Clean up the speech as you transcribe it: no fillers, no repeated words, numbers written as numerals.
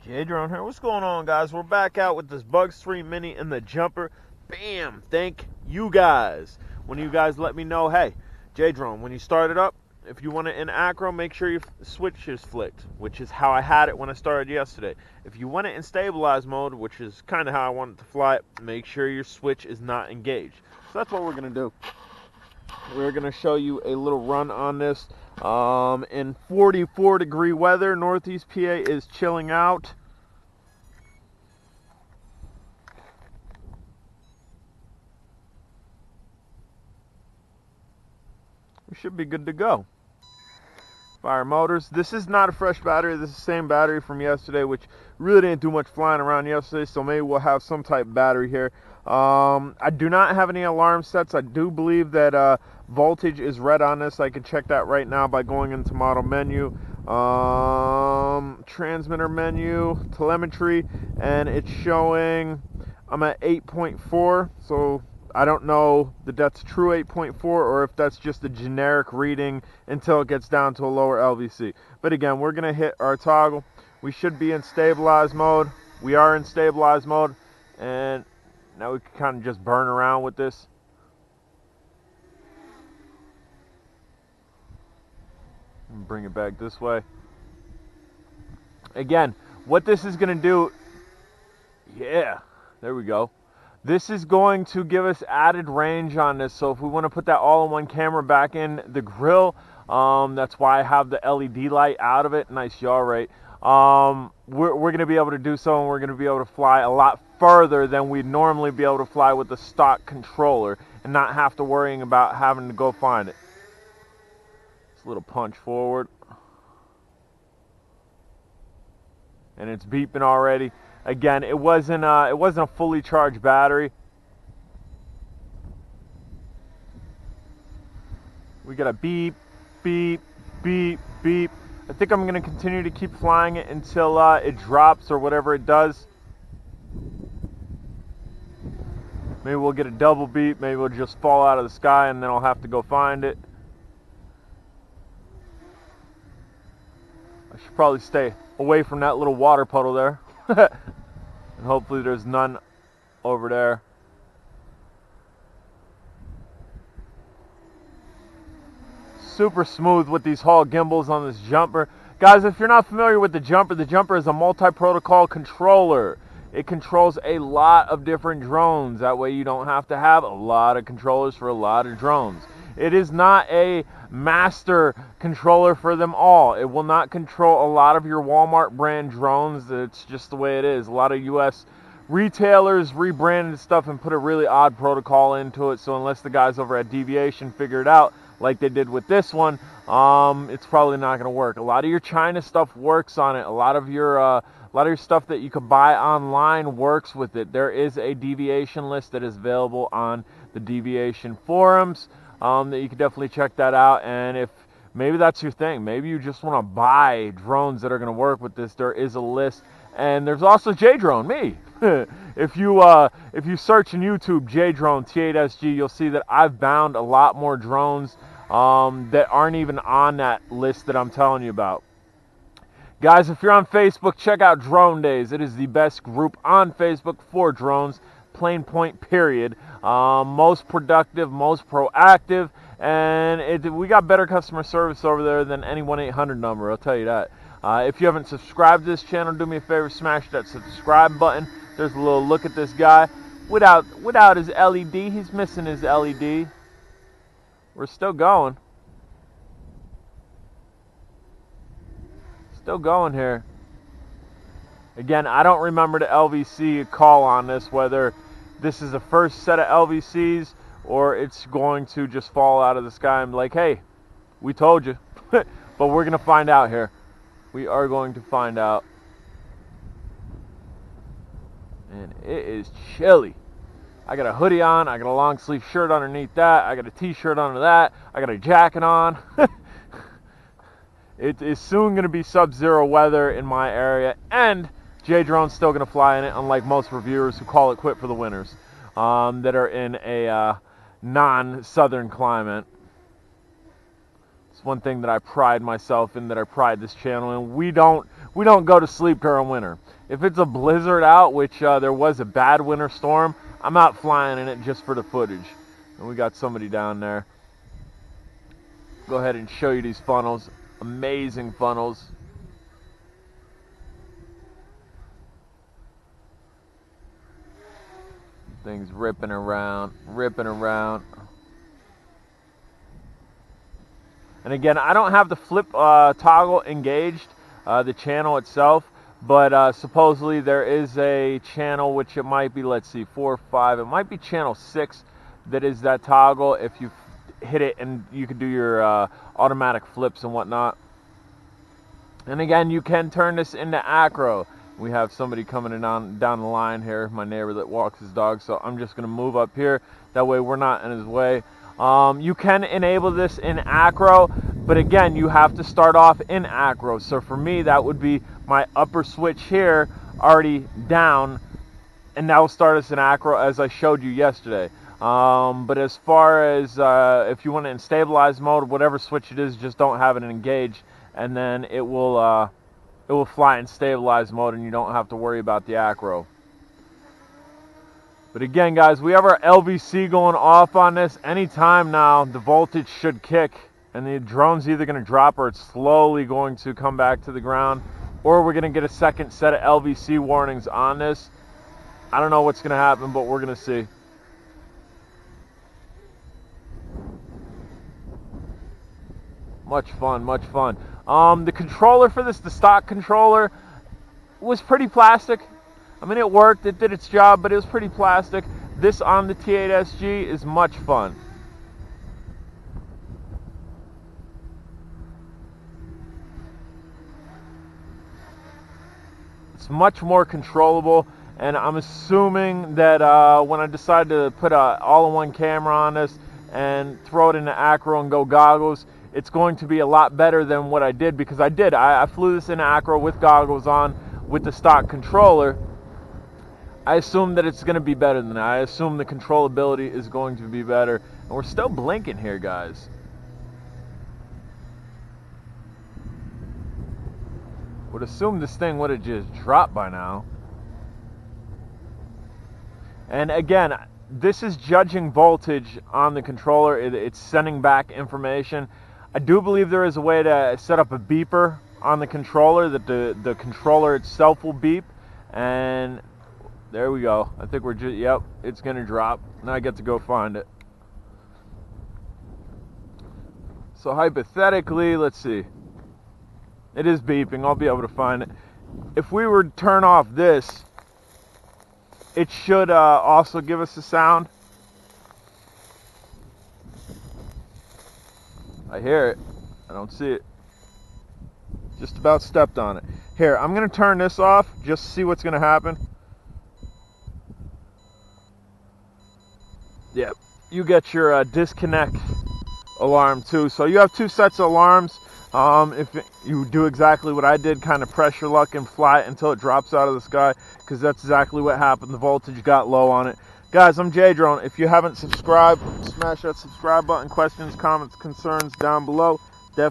J-Drone here. What's going on, guys? We're back out with this Bugs 3 Mini in the jumper. Bam! Thank you guys. When you guys let me know, hey, J-Drone, when you start it up, if you want it in acro, make sure your switch is flicked, which is how I had it when I started yesterday. If you want it in stabilized mode, which is kind of how I want it to fly it, make sure your switch is not engaged. So that's what we're going to do. We're going to show you a little run on this. In 44-degree weather, Northeast PA is chilling out. We should be good to go. Fire motors. This is not a fresh battery. This is the same battery from yesterday, which really didn't do much flying around yesterday, so maybe we'll have some type of battery here. I do not have any alarm sets. I do believe that voltage is red on this. I can check that right now by going into model menu, transmitter menu, telemetry, and it's showing I'm at 8.4, so I don't know that that's true 8.4 or if that's just a generic reading until it gets down to a lower LVC. But again, we're going to hit our toggle. We should be in stabilized mode. We are in stabilized mode, and now we can kind of just burn around with this. Bring it back this way. Again, what this is going to do, yeah, there we go. This is going to give us added range on this, so if we want to put that all-in-one camera back in the grill, that's why I have the LED light out of it. Nice yaw rate. We're going to be able to do so, and we're going to be able to fly a lot further than we'd normally be able to fly with the stock controller and not have to worrying about having to go find it. Just a little punch forward. And it's beeping already. Again, it wasn't a fully charged battery. We got a beep, beep, beep, beep. I think I'm going to continue to keep flying it until it drops or whatever it does. Maybe we'll get a double beep. Maybe we'll just fall out of the sky and then I'll have to go find it. I should probably stay away from that little water puddle there. And hopefully there's none over there. Super smooth with these Hall gimbals on this jumper. Guys, if you're not familiar with the jumper is a multi-protocol controller. It controls a lot of different drones. That way you don't have to have a lot of controllers for a lot of drones. It is not a master controller for them all. It will not control a lot of your Walmart brand drones. It's just the way it is. A lot of US retailers rebranded stuff and put a really odd protocol into it. So unless the guys over at Deviation figure it out like they did with this one, it's probably not going to work. A lot of your China stuff works on it. A lot of your stuff that you could buy online works with it. There is a Deviation list that is available on the Deviation forums. That you can definitely check that out. And if maybe that's your thing, maybe you just want to buy drones that are going to work with this, there is a list. And there's also J-Drone, me. If you search in YouTube J-Drone T8SG, you'll see that I've bound a lot more drones that aren't even on that list that I'm telling you about. Guys, if you're on Facebook, check out Drone Days. It is the best group on Facebook for drones. Plain point, period. Most productive, most proactive, and we got better customer service over there than any 1-800 number, I'll tell you that. If you haven't subscribed to this channel, do me a favor, smash that subscribe button. There's a little look at this guy. Without his LED, he's missing his LED. We're still going. Still going here. Again, I don't remember the LVC call on this, whether this is the first set of LVCs or it's going to just fall out of the sky and be like, hey, we told you. But we're going to find out here. We are going to find out. And it is chilly. I got a hoodie on. I got a long sleeve shirt underneath that. I got a t-shirt under that. I got a jacket on. It is soon going to be sub-zero weather in my area, and J-Drone's still going to fly in it, unlike most reviewers who call it quit for the winters, that are in a non-southern climate. It's one thing that I pride myself in, that I pride this channel in. We don't we don't go to sleep during winter. If it's a blizzard out, which there was a bad winter storm, I'm out flying in it just for the footage. And we got somebody down there. Go ahead and show you these funnels. Amazing funnels. Things ripping around, ripping around. And again, I don't have the flip toggle engaged, the channel itself, but supposedly there is a channel, which it might be, let's see, 4 or 5, it might be channel 6 that is that toggle if you hit it, and you can do your automatic flips and whatnot. And again, you can turn this into acro. We have somebody coming in down the line here, my neighbor that walks his dog, so I'm just going to move up here. That way we're not in his way. You can enable this in acro, but again, you have to start off in acro. So for me, that would be my upper switch here already down, and that will start us in acro as I showed you yesterday. But as far as if you want it in stabilized mode, whatever switch it is, just don't have it engaged, and then it will fly in stabilized mode, and you don't have to worry about the acro. But again, guys, we have our LVC going off on this. Anytime now, the voltage should kick, and the drone's either going to drop or it's slowly going to come back to the ground, or we're going to get a second set of LVC warnings on this. I don't know what's going to happen, but we're going to see. Much fun, much fun. The controller for this, the stock controller, was pretty plastic. I mean, it worked, it did its job, but it was pretty plastic. This on the T8SG is much fun. It's much more controllable, and I'm assuming that when I decide to put an all-in-one camera on this and throw it into acro and go goggles, it's going to be a lot better than what I did, because I flew this in acro with goggles on with the stock controller. I assume that it's going to be better than that. I assume the controllability is going to be better. And we're still blinking here, guys. Would assume this thing would have just dropped by now. And again, this is judging voltage on the controller. It's sending back information. I do believe there is a way to set up a beeper on the controller that the controller itself will beep. And there we go. I think we're just, yep, it's going to drop. Now I get to go find it. So hypothetically, let's see. It is beeping. I'll be able to find it. If we were to turn off this, it should also give us a sound. I hear it. I don't see it. Just about stepped on it. Here, I'm going to turn this off just to see what's going to happen. Yep, you get your disconnect alarm too. So you have 2 sets of alarms. If you do exactly what I did, kind of pressure luck and fly it until it drops out of the sky, because that's exactly what happened. The voltage got low on it. Guys, I'm J-Drone. If you haven't subscribed, smash that subscribe button. Questions, comments, concerns down below. Definitely.